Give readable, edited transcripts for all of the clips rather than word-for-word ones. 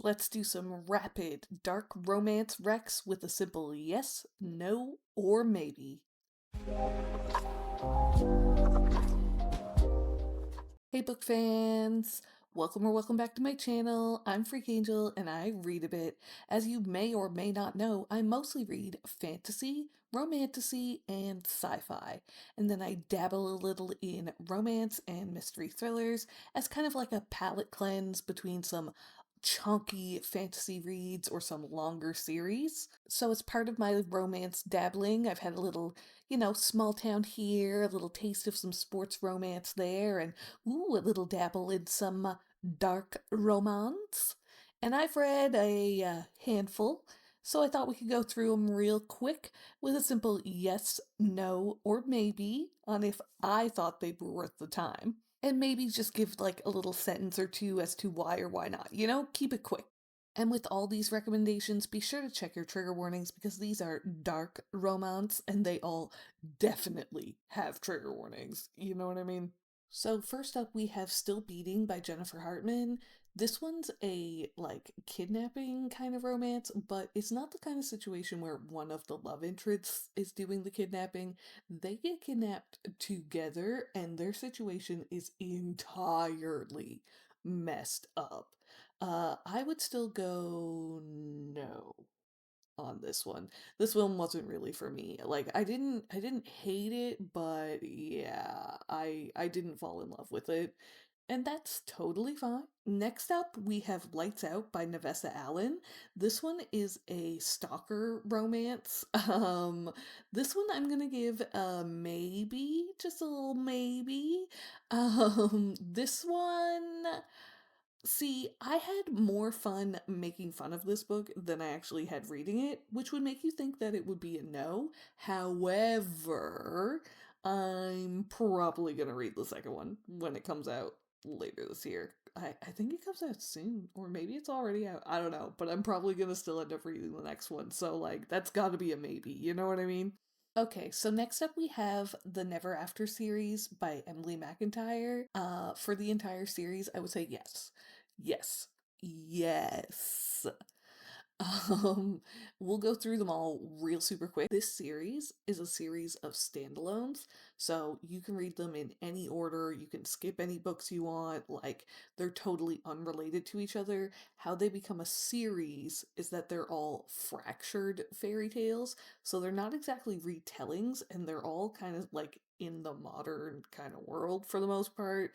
Let's do some rapid dark romance recs with a simple yes, no, or maybe. Hey book fans! Welcome or welcome back to my channel. I'm Freak Angel and I read a bit. As you may or may not know, I mostly read fantasy, romantasy, and sci-fi. And then I dabble a little in romance and mystery thrillers as kind of like a palate cleanse between some chunky fantasy reads or some longer series. So as part of my romance dabbling, I've had a little, small town here, a little taste of some sports romance there, and ooh, a little dabble in some dark romance. And I've read a handful, so I thought we could go through them real quick with a simple yes, no, or maybe on if I thought they were worth the time. And maybe just give like a little sentence or two as to why or why not. Keep it quick. And with all these recommendations, be sure to check your trigger warnings because these are dark romance and they all definitely have trigger warnings. You know what I mean? So first up we have Still Beating by Jennifer Hartmann. This one's a like kidnapping kind of romance, but it's not the kind of situation where one of the love interests is doing the kidnapping. They get kidnapped together and their situation is entirely messed up. I would still go no on this one. This one wasn't really for me. Like I didn't hate it, but yeah, I didn't fall in love with it. And that's totally fine. Next up, we have Lights Out by Navessa Allen. This one is a stalker romance. This one I'm gonna give a maybe, just a little maybe. This one, see, I had more fun making fun of this book than I actually had reading it, which would make you think that it would be a no. However, I'm probably gonna read the second one when it comes out later this year. I think it comes out soon, or maybe it's already out. I don't know, but I'm probably gonna still end up reading the next one, so like that's gotta be a maybe, you know what I mean? Okay, so next up we have the Never After series by Emily McIntire. For the entire series, I would say yes. Yes. Yes. Um, we'll go through them all real super quick. This series is a series of standalones, so you can read them in any order. You can skip any books you want. Like, they're totally unrelated to each other. How they become a series is that they're all fractured fairy tales, so they're not exactly retellings, and they're all kind of like in the modern kind of world for the most part,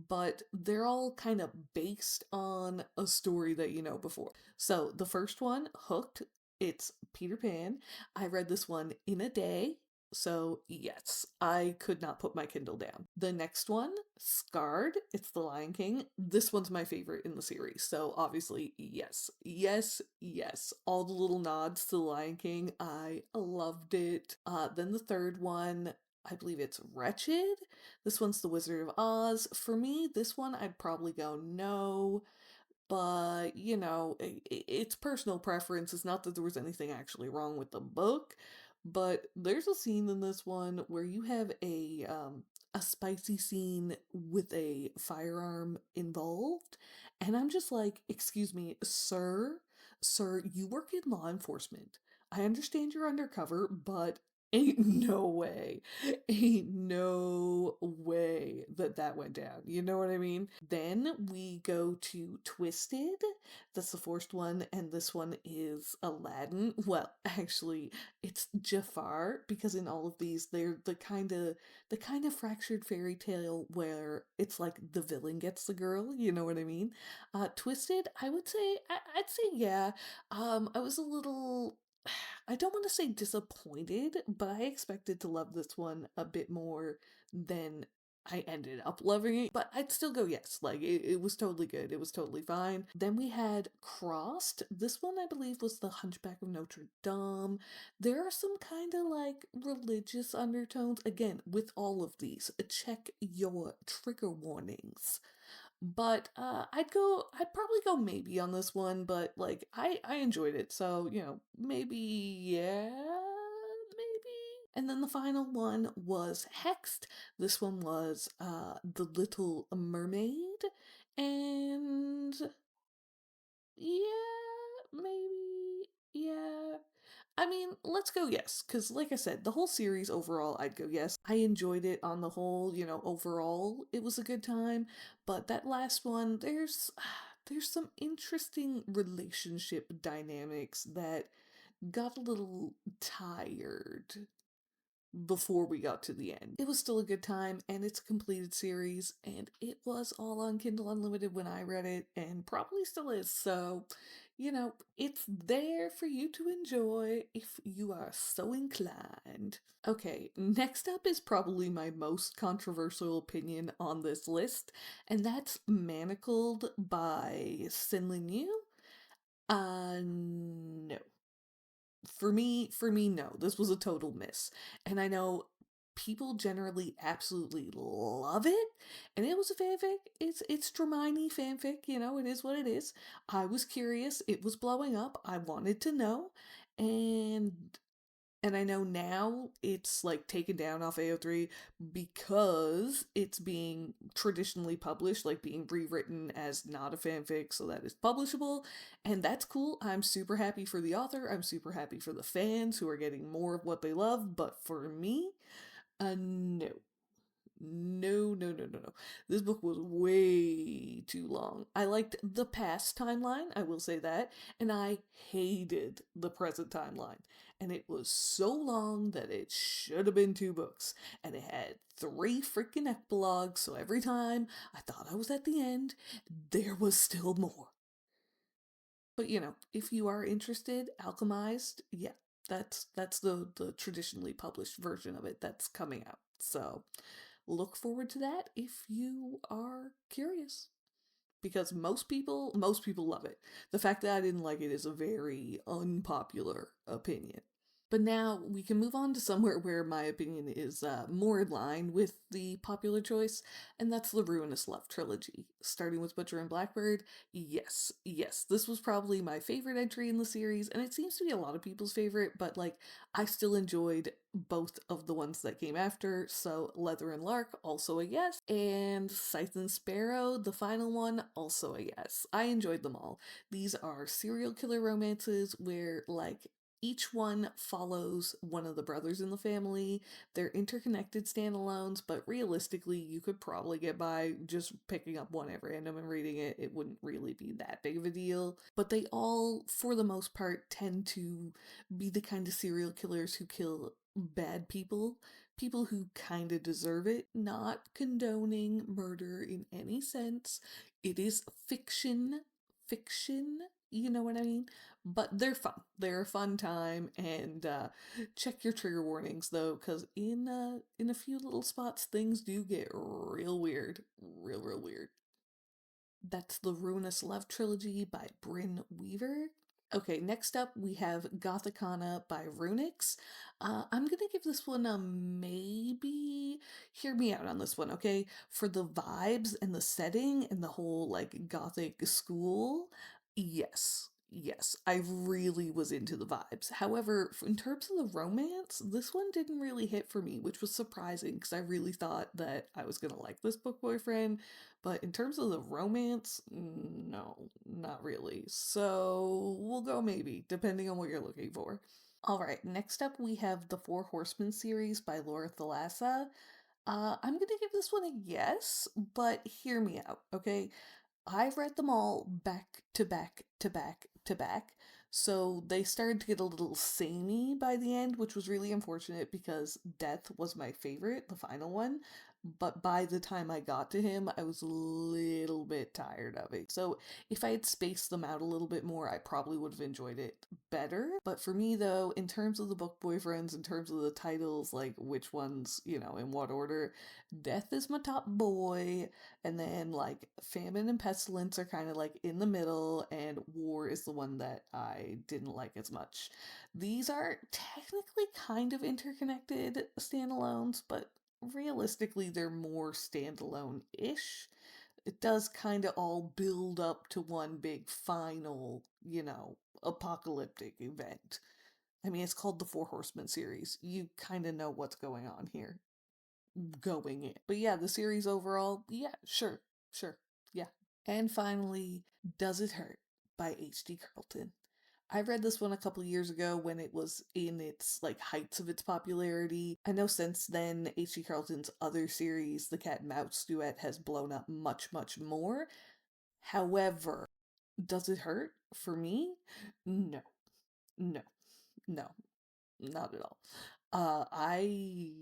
but they're all kind of based on a story that you know before. So the first one, Hooked, it's Peter Pan. I read this one in a day. So, yes, I could not put my Kindle down. The next one, Scarred, it's The Lion King. This one's my favorite in the series. So, obviously, yes, yes, yes. All the little nods to The Lion King. I loved it. Then the third one, I believe it's Wretched. This one's The Wizard of Oz. For me, this one I'd probably go no, but it's personal preference. It's not that there was anything actually wrong with the book, but there's a scene in this one where you have a spicy scene with a firearm involved, and I'm just like, excuse me, sir, you work in law enforcement. I understand you're undercover, but ain't no way that that went down. You know what I mean? Then we go to Twisted. That's the fourth one, and this one is Aladdin. Well, actually, it's Jafar because in all of these, they're the kind of fractured fairy tale where it's like the villain gets the girl. You know what I mean? Twisted, I would say, I'd say yeah. I was a little, I don't want to say disappointed, but I expected to love this one a bit more than I ended up loving it. But I'd still go yes. Like, it was totally good. It was totally fine. Then we had Crossed. This one, I believe, was The Hunchback of Notre Dame. There are some kind of like religious undertones. Again, with all of these, check your trigger warnings. But I'd probably go maybe on this one, but like I enjoyed it. So, maybe yeah, maybe. And then the final one was Hexed. This one was The Little Mermaid, and Yeah, maybe. Yeah. I mean, let's go yes, because like I said, the whole series overall, I'd go yes. I enjoyed it on the whole, overall, it was a good time. But that last one, there's some interesting relationship dynamics that got a little tired before we got to the end. It was still a good time, and it's a completed series, and it was all on Kindle Unlimited when I read it, and probably still is. So, it's there for you to enjoy if you are so inclined. Okay, next up is probably my most controversial opinion on this list, and that's Manacled by SenLinYu. No. For me, no. This was a total miss. And I know people generally absolutely love it, and it was a fanfic. It's Dramini fanfic, it is what it is. I was curious, it was blowing up, I wanted to know, and I know now it's like taken down off AO3 because it's being traditionally published, like being rewritten as not a fanfic so that it's publishable. And that's cool. I'm super happy for the author. I'm super happy for the fans who are getting more of what they love. But for me, no. No, no, no, no, no. This book was way too long. I liked the past timeline, I will say that, and I hated the present timeline. And it was so long that it should have been 2 books. And it had 3 freaking epilogues, so every time I thought I was at the end, there was still more. But if you are interested, Alchemized, yeah, that's the traditionally published version of it that's coming out. So look forward to that if you are curious, because most people love it. The fact that I didn't like it is a very unpopular opinion. But now we can move on to somewhere where my opinion is more in line with the popular choice, and that's the Ruinous Love trilogy. Starting with Butcher and Blackbird, yes, yes, this was probably my favorite entry in the series, and it seems to be a lot of people's favorite, but I still enjoyed both of the ones that came after, so Leather and Lark, also a yes, and Scythe and Sparrow, the final one, also a yes. I enjoyed them all. These are serial killer romances where, each one follows one of the brothers in the family. They're interconnected standalones, but realistically, you could probably get by just picking up one at random and reading it. It wouldn't really be that big of a deal. But they all, for the most part, tend to be the kind of serial killers who kill bad people, people who kind of deserve it, not condoning murder in any sense. It is fiction. Fiction, you know what I mean? But they're fun. They're a fun time, and check your trigger warnings though, because in a few little spots things do get real weird, real weird. That's the Ruinous Love trilogy by Brynne Weaver. Okay, next up we have Gothikana by Runyx. I'm gonna give this one a maybe. Hear me out on this one, okay? For the vibes and the setting and the whole gothic school, yes. Yes, I really was into the vibes. However, in terms of the romance, this one didn't really hit for me, which was surprising because I really thought that I was gonna like this book boyfriend. But in terms of the romance, no, not really. So we'll go maybe, depending on what you're looking for. Alright, next up we have the Four Horsemen series by Laura Thalassa. I'm gonna give this one a yes, but hear me out, okay? I read them all back to back to back to back. So they started to get a little samey by the end, which was really unfortunate because Death was my favorite, the final one. But by the time I got to him, I was a little bit tired of it. So if I had spaced them out a little bit more, I probably would have enjoyed it better. But for me, though, in terms of the book boyfriends, in terms of the titles, like which ones, in what order, Death is my top boy, and then Famine and Pestilence are kind of in the middle, and War is the one that I didn't like as much. These are technically kind of interconnected standalones, but realistically they're more standalone-ish. It does kind of all build up to one big final, apocalyptic event. I mean, it's called the Four Horsemen series. You kind of know what's going on here going in. But yeah, the series overall, yeah, sure, yeah. And finally, Does It Hurt by H.D. Carlton. I read this one a couple years ago when it was in its like heights of its popularity. I know since then H.D. Carlton's other series, The Cat and Mouse Duet, has blown up much, much more. However, does it hurt for me? No, no, no, not at all. I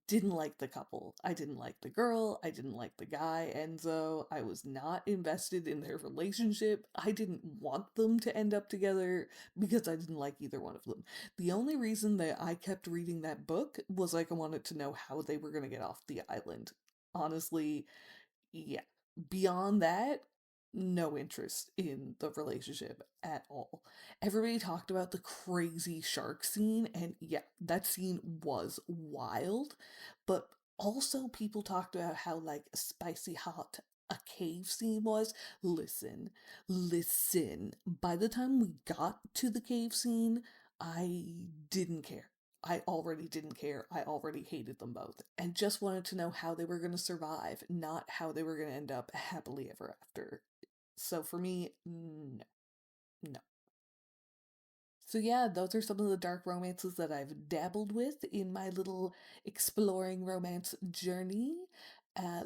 didn't like the couple. I didn't like the girl. I didn't like the guy, Enzo. I was not invested in their relationship. I didn't want them to end up together because I didn't like either one of them. The only reason that I kept reading that book was like I wanted to know how they were going to get off the island. Honestly, yeah. Beyond that, no interest in the relationship at all. Everybody talked about the crazy shark scene, and yeah, that scene was wild, but also people talked about how like spicy hot a cave scene was. Listen, listen. By the time we got to the cave scene, I didn't care. I already didn't care. I already hated them both and just wanted to know how they were going to survive, not how they were going to end up happily ever after. So for me, no, no. So yeah, those are some of the dark romances that I've dabbled with in my little exploring romance journey.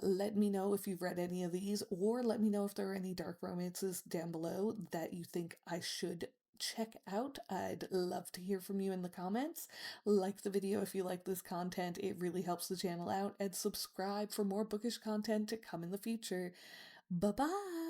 Let me know if you've read any of these, or let me know if there are any dark romances down below that you think I should check out. I'd love to hear from you in the comments. Like the video if you like this content, it really helps the channel out, and subscribe for more bookish content to come in the future. Bye bye!